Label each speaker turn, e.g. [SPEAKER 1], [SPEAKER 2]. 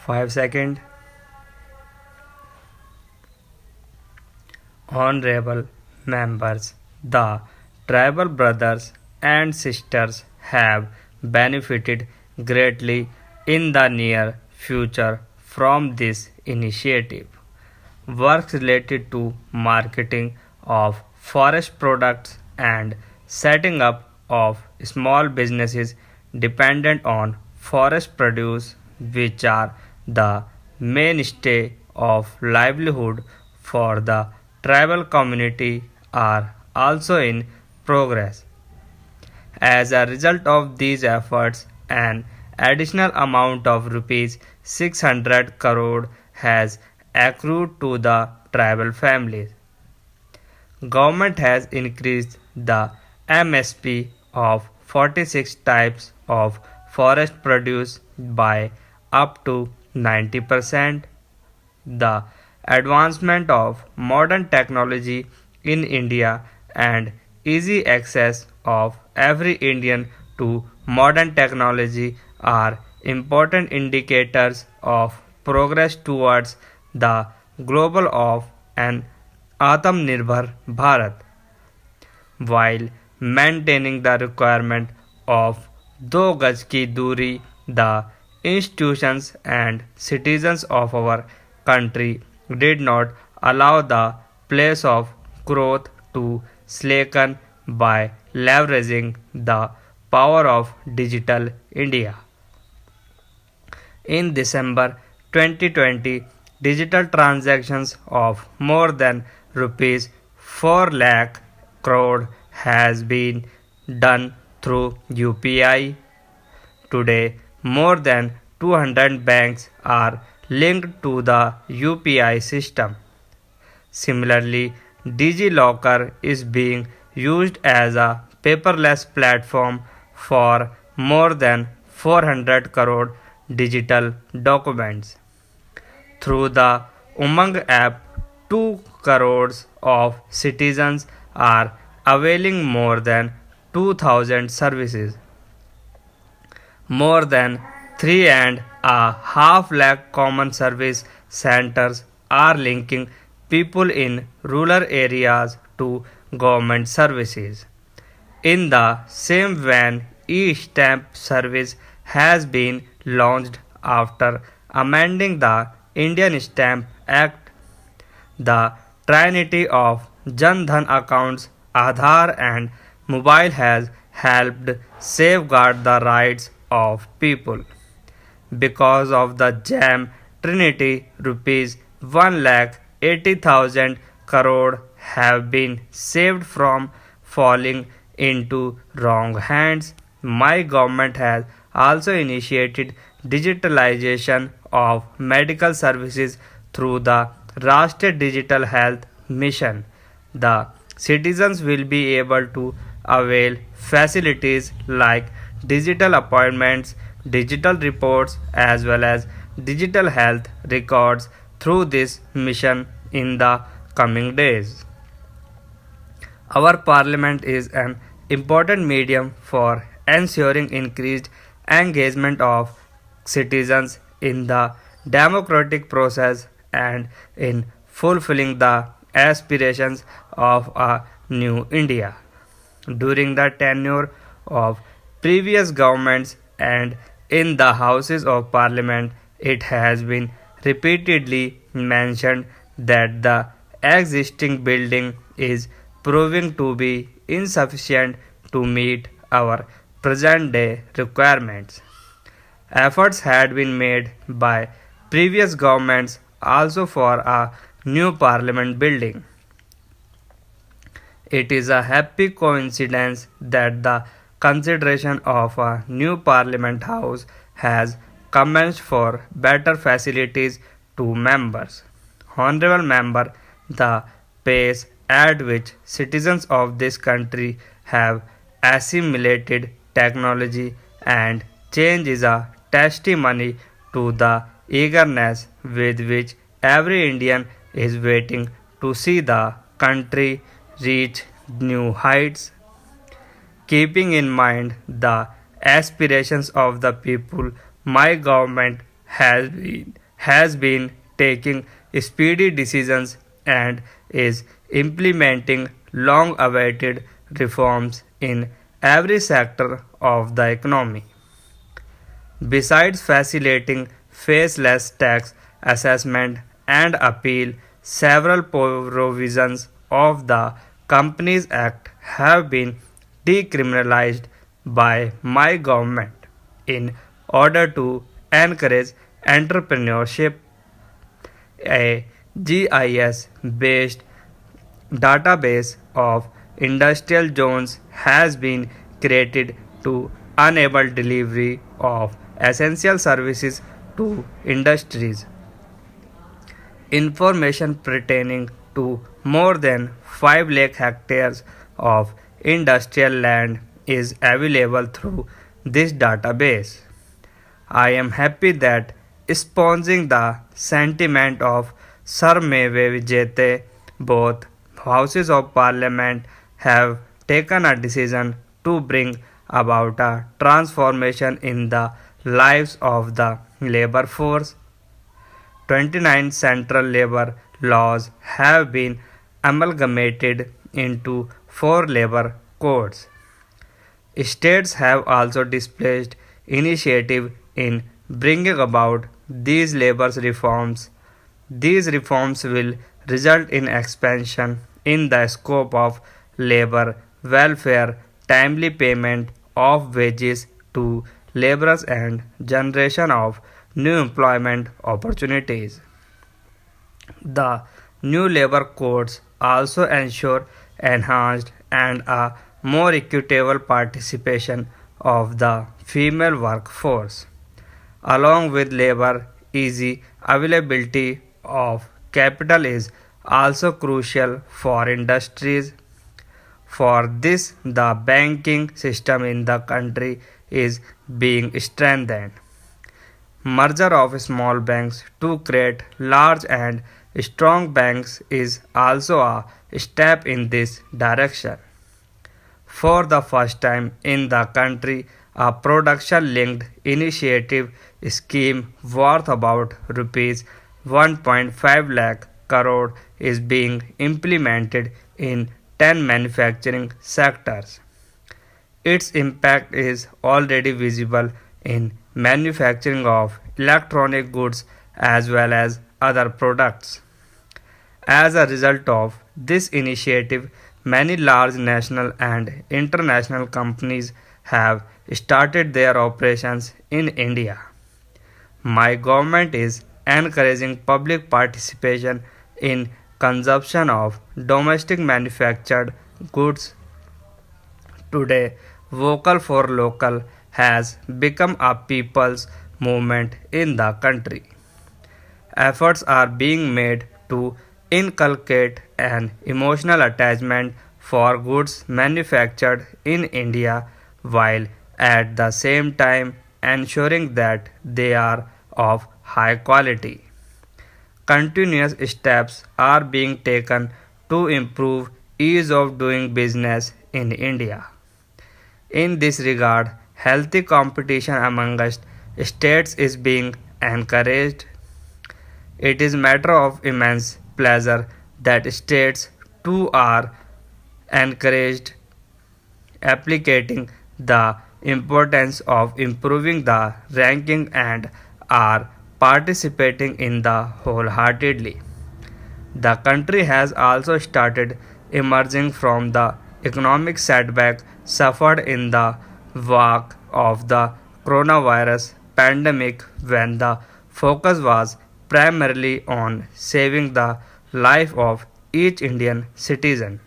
[SPEAKER 1] 5 seconds. Honorable members, the tribal brothers and sisters have benefited greatly in the near future from this initiative. Works related to marketing of forest products and setting up of small businesses dependent on forest produce, which are the mainstay of livelihood for the tribal community, are also in progress. As a result of these efforts, an additional amount of rupees 600 crore has accrued to the tribal families. Government has increased the MSP of 46 types of forest produce by up to 90%. The advancement of modern technology in India and easy access of every Indian to modern technology are important indicators of progress towards the global of an Atmanirbhar Bharat, while maintaining the requirement of do gaj ki duri. The institutions and citizens of our country did not allow the place of growth to slacken by leveraging the power of digital India. In December 2020, digital transactions of more than rupees 4 lakh crore has been done through UPI. Today, more than 200 banks are linked to the UPI system. Similarly, DigiLocker is being used as a paperless platform for more than 400 crore digital documents. Through the Umang app, 2 crores of citizens are availing more than 2000 services. More than 3.5 lakh common service centers are linking people in rural areas to government services. In the same vein, e-stamp service has been launched after amending the Indian Stamp Act. The trinity of Jan Dhan accounts, Aadhaar and mobile has helped safeguard the rights of people. Because of the JAM Trinity, rupees 1,80,000 crore have been saved from falling into wrong hands. My government has also initiated digitalization of medical services through the Rashtriya Digital Health Mission. The citizens will be able to avail facilities like digital appointments, digital reports, as well as digital health records through this mission in the coming days. Our parliament is an important medium for ensuring increased engagement of citizens in the democratic process and in fulfilling the aspirations of a new India. During the tenure of previous governments and in the Houses of Parliament, it has been repeatedly mentioned that the existing building is proving to be insufficient to meet our present day requirements. Efforts had been made by previous governments also for a new parliament building. It is a happy coincidence that the consideration of a new parliament house has commenced for better facilities to members. Honorable member, the pace at which citizens of this country have assimilated technology and change is a testimony to the eagerness with which every Indian is waiting to see the country reach new heights. Keeping in mind the aspirations of the people, my government has been taking speedy decisions and is implementing long awaited reforms in every sector of the economy. Besides facilitating faceless tax assessment and appeal, several provisions of the Companies Act have been decriminalized by my government in order to encourage entrepreneurship. A GIS based database of industrial zones has been created to enable delivery of essential services to industries. Information pertaining to more than 5 lakh hectares of industrial land is available through this database. I am happy that, espousing the sentiment of Sarmeve Vijete, both houses of parliament have taken a decision to bring about a transformation in the lives of the labor force. 29 central labor laws have been amalgamated into 4 labor codes. States have also displayed initiative in bringing about these labor reforms. These reforms will result in expansion in the scope of labor welfare, timely payment of wages to laborers, and generation of new employment opportunities. The new labor codes also ensure enhanced and a more equitable participation of the female workforce, along with labor easy availability of capital is also crucial for industries. For this, the banking system in the country is being strengthened. Merger of small banks to create large and strong banks is also a step in this direction. For the first time in the country, a production linked initiative scheme worth about rupees 1.5 lakh crore is being implemented in 10 manufacturing sectors. Its impact is already visible in manufacturing of electronic goods as well as other products. As a result of this initiative, many large national and international companies have started their operations in India. My government is encouraging public participation in consumption of domestic manufactured goods. Today, Vocal for Local has become a people's movement in the country. Efforts are being made to inculcate an emotional attachment for goods manufactured in India while at the same time ensuring that they are of high quality. Continuous steps are being taken to improve ease of doing business in India. In this regard, healthy competition amongst states is being encouraged. It is matter of immense pleasure that states too are encouraged appreciating the importance of improving the ranking and are participating in the wholeheartedly. The country has also started emerging from the economic setback suffered in the wake of the coronavirus pandemic when the focus was primarily on saving the life of each Indian citizen.